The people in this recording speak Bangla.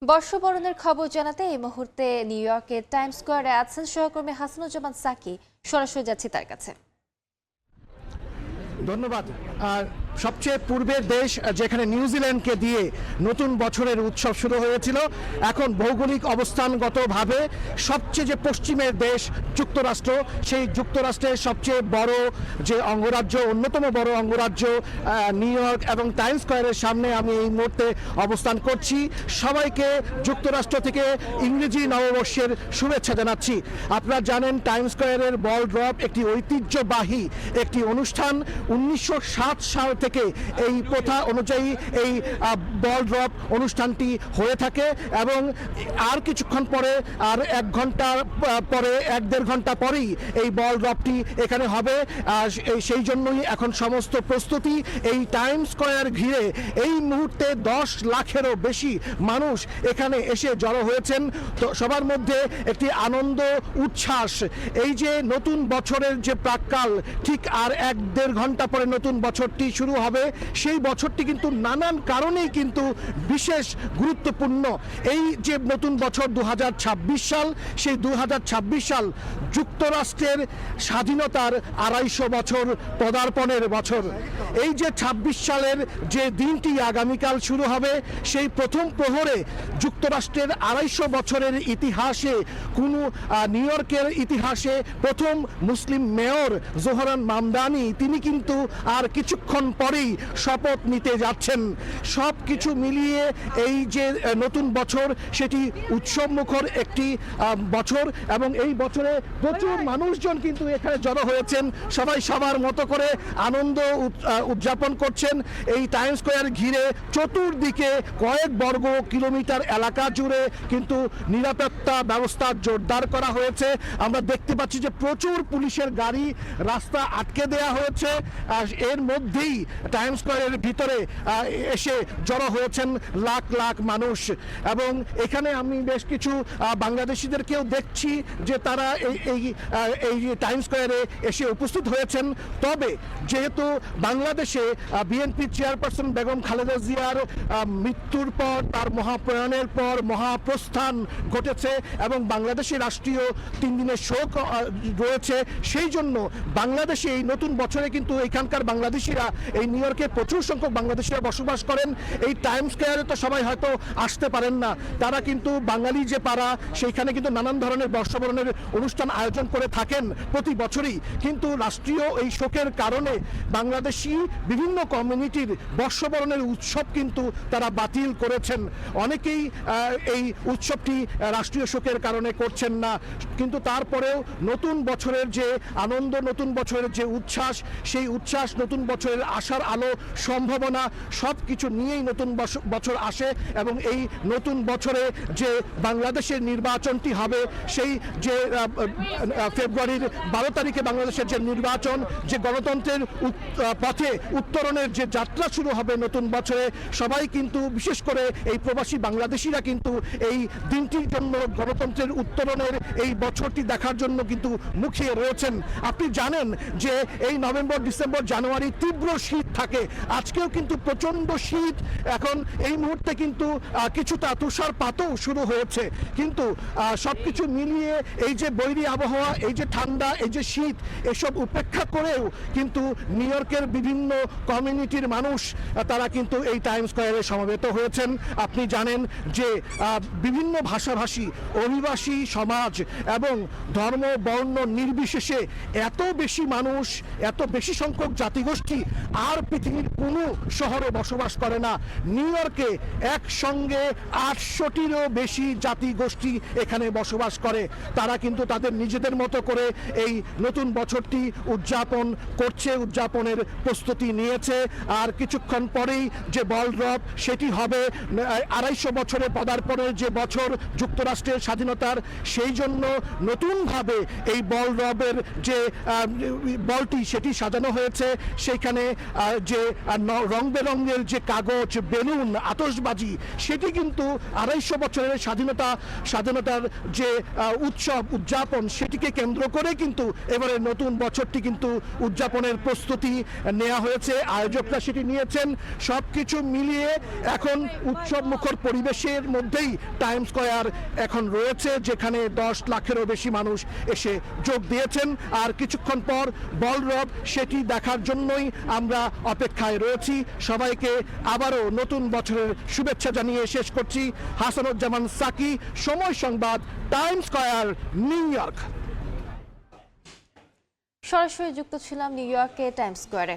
বর্ষবরণের খবর জানাতে এই মুহূর্তে নিউ ইয়র্কের টাইমস স্কোয়ারে আছেন সহকর্মী হাসানুজ্জামান সাকি। সরাসরি যাচ্ছি তার কাছে। ধন্যবাদ। সবচেয়ে পূর্বের দেশ যেখানে নিউজিল্যান্ডকে দিয়ে নতুন বছরের উৎসব শুরু হয়েছিল, এখন ভৌগোলিক অবস্থানগতভাবে সবচেয়ে যে পশ্চিমের দেশ যুক্তরাষ্ট্র, সেই যুক্তরাষ্ট্রের সবচেয়ে বড় যে অঙ্গরাজ্য, অন্যতম বড় অঙ্গরাজ্য নিউ ইয়র্ক এবং টাইমস স্কোয়ারের সামনে আমি এই মুহূর্তে অবস্থান করছি। সবাইকে যুক্তরাষ্ট্র থেকে ইংরেজি নববর্ষের শুভেচ্ছা জানাচ্ছি। আপনারা জানেন টাইমস স্কোয়ারের বল ড্রপ একটি ঐতিহ্যবাহী একটি অনুষ্ঠান। 1907 সাল থেকে এই প্রথা অনুযায়ী এই বল ড্রপ অনুষ্ঠানটি হয়ে থাকে এবং আর কিছুক্ষণ পরে, আর 1 ঘন্টা পরে, 1-1.5 ঘন্টা পরেই এই বল ড্রপটি এখানে হবে। সেই জন্যই এখন সমস্ত প্রস্তুতি এই টাইমস স্কোয়ার ঘিরে। এই মুহূর্তে 10 লাখেরও বেশি মানুষ এখানে এসে জড়ো হয়েছেন। তো সবার মধ্যে একটি আনন্দ উচ্ছ্বাস। এই যে নতুন বছরের যে প্রাক্কাল, ঠিক আর 1-1.5 ঘন্টা পরে নতুন বছরটি শুরু হবে। সেই বছরটি কিন্তু নানান কারণেই কিন্তু বিশেষ গুরুত্বপূর্ণ। এই যে নতুন বছর 2026 সাল, সেই 2026 সাল যুক্তরাষ্ট্রের স্বাধীনতার 250 বছর পদার্পণের বছর। এই যে 26 সালের যে দিনটি আগামীকাল শুরু হবে, সেই প্রথম প্রহরে যুক্তরাষ্ট্রের 250 বছরের ইতিহাসে, কোনো নিউ ইয়র্কের ইতিহাসে প্রথম মুসলিম মেয়র জোহরান মামদানি, তিনি কিন্তু আর কিছুক্ষণ পরেই শপথ নিতে যাচ্ছেন। সব কিছু মিলিয়ে এই যে নতুন বছর, সেটি উৎসবমুখর একটি বছর এবং এই বছরে প্রচুর মানুষজন কিন্তু এখানে জড়ো হয়েছেন। সবাই সবার মতো করে আনন্দ উদযাপন করছেন। এই টাইমস স্কোয়ার ঘিরে চতুর্দিকে কয়েক বর্গ কিলোমিটার এলাকা জুড়ে কিন্তু নিরাপত্তা ব্যবস্থা জোরদার করা হয়েছে। আমরা দেখতে পাচ্ছি যে প্রচুর পুলিশের গাড়ি রাস্তা আটকে দেওয়া হয়েছে। এর মধ্যেই টাইমস স্কোয়ারের ভিতরে এসে জড়ো হয়েছেন লাখ লাখ মানুষ। এবং এখানে আমি বেশ কিছু বাংলাদেশিদেরকেও দেখছি যে তারা এই টাইমস স্কোয়ারে এসে উপস্থিত হয়েছেন। তবে যেহেতু বাংলাদেশে বিএনপি চেয়ারপারসন বেগম খালেদা জিয়ার মৃত্যুর পর, তার মহাপ্রয়াণের পর মহাপ্রস্থান ঘটেছে এবং বাংলাদেশে রাষ্ট্রীয় 3 দিনের শোক রয়েছে, সেই জন্য বাংলাদেশে এই নতুন বছরে কিন্তু এখানকার বাংলাদেশিরা, এই নিউ ইয়র্কে প্রচুর সংখ্যক বাংলাদেশিরা বসবাস করেন। এই টাইমস স্কোয়ারে তো সবাই হয়তো আসতে পারেন না, তারা কিন্তু বাঙালি যে পাড়া, সেইখানে কিন্তু নানান ধরনের বর্ষবরণের অনুষ্ঠান আয়োজন করে থাকেন প্রতি বছরই। কিন্তু রাষ্ট্রীয় এই শোকের কারণে বাংলাদেশি বিভিন্ন কমিউনিটির বর্ষবরণের উৎসব কিন্তু তারা বাতিল করেছেন। অনেকেই এই উৎসবটি রাষ্ট্রীয় শোকের কারণে করছেন না, কিন্তু তারপরেও নতুন বছরের যে আনন্দ, নতুন বছরের যে উচ্ছ্বাস, সেই উচ্ছ্বাস, নতুন বছরের আশার আলো, সম্ভাবনা সব কিছু নিয়েই নতুন বছর আসে। এবং এই নতুন বছরে যে বাংলাদেশের নির্বাচনটি হবে, সেই যে ফেব্রুয়ারির 12 তারিখে বাংলাদেশের যে নির্বাচন, যে গণতন্ত্রের পথে উত্তরণের যে যাত্রা শুরু হবে নতুন বছরে, সবাই কিন্তু, বিশেষ করে এই প্রবাসী বাংলাদেশিরা কিন্তু এই দিনটির জন্য, গণতন্ত্রের উত্তরণের এই বছরটি দেখার জন্য কিন্তু মুখিয়ে রয়েছেন। আপনি জানেন যে এই নভেম্বর, ডিসেম্বর, জানুয়ারি তীব্র শীত থাকে। আজকেও কিন্তু প্রচণ্ড শীত। এখন এই মুহূর্তে কিন্তু কিছুটা তুষারপাতও শুরু হয়েছে। কিন্তু সবকিছু মিলিয়ে এই যে বৈরী আবহাওয়া, এই যে ঠান্ডা, এই যে শীত, এসব উপেক্ষা করেও কিন্তু নিউ ইয়র্কের বিভিন্ন কমিউনিটির মানুষ তারা কিন্তু এই টাইমস স্কোয়ারে সমবেত হয়েছেন। আপনি জানেন যে বিভিন্ন ভাষাভাষী অভিবাসী সমাজ এবং ধর্ম বর্ণ নির্বিশেষে এত বেশি মানুষ, এত বেশি সংখ্যক জাতিগোষ্ঠী আর পৃথিবীর কোনো শহরে বসবাস করে না। নিউ ইয়র্কে একসঙ্গে 800টিরও বেশি জাতিগোষ্ঠী এখানে বসবাস করে। তারা কিন্তু তাদের নিজেদের মতো করে এই নতুন বছরটি উদযাপন করছে, উদযাপনের প্রস্তুতি নিয়েছে। আর কিছুক্ষণ পরেই যে বল ড্রপ, সেটি হবে 250 বছরে পদার্পণের যে বছর যুক্তরাষ্ট্রের স্বাধীনতার, সেই জন্য নতুনভাবে এই বল ড্রপের যে বলটি, সেটি সাজানো হয়েছে। সেইখানে যে রং বেরঙের যে কাগজ, বেলুন, আতশবাজি, সেটি কিন্তু 250 বছরের স্বাধীনতার যে উৎসব উদযাপন, সেটিকে কেন্দ্র করে কিন্তু এবারে নতুন বছরটি কিন্তু উদযাপনের প্রস্তুতি নেওয়া হয়েছে। আয়োজকরা সেটি নিয়েছেন। সবকিছু মিলিয়ে এখন উৎসব মুখর পরিবেশের মধ্যেই টাইম স্কয়ার এখন রয়েছে, যেখানে 10 লাখেরও বেশি মানুষ এসে যোগ দিয়েছেন। আর কিছুক্ষণ পর বলরব, সেটি দেখার জন্যই আমরা অপেক্ষায় রয়েছি। সবাইকে আবারও নতুন বছরের শুভেচ্ছা জানিয়ে শেষ করছি। হাসানুজ্জামান সাকি, সময় সংবাদ, টাইম স্কয়ার, নিউ ইয়র্ক। সরাসরি যুক্ত ছিলাম নিউ ইয়র্কে টাইম স্কয়ারে।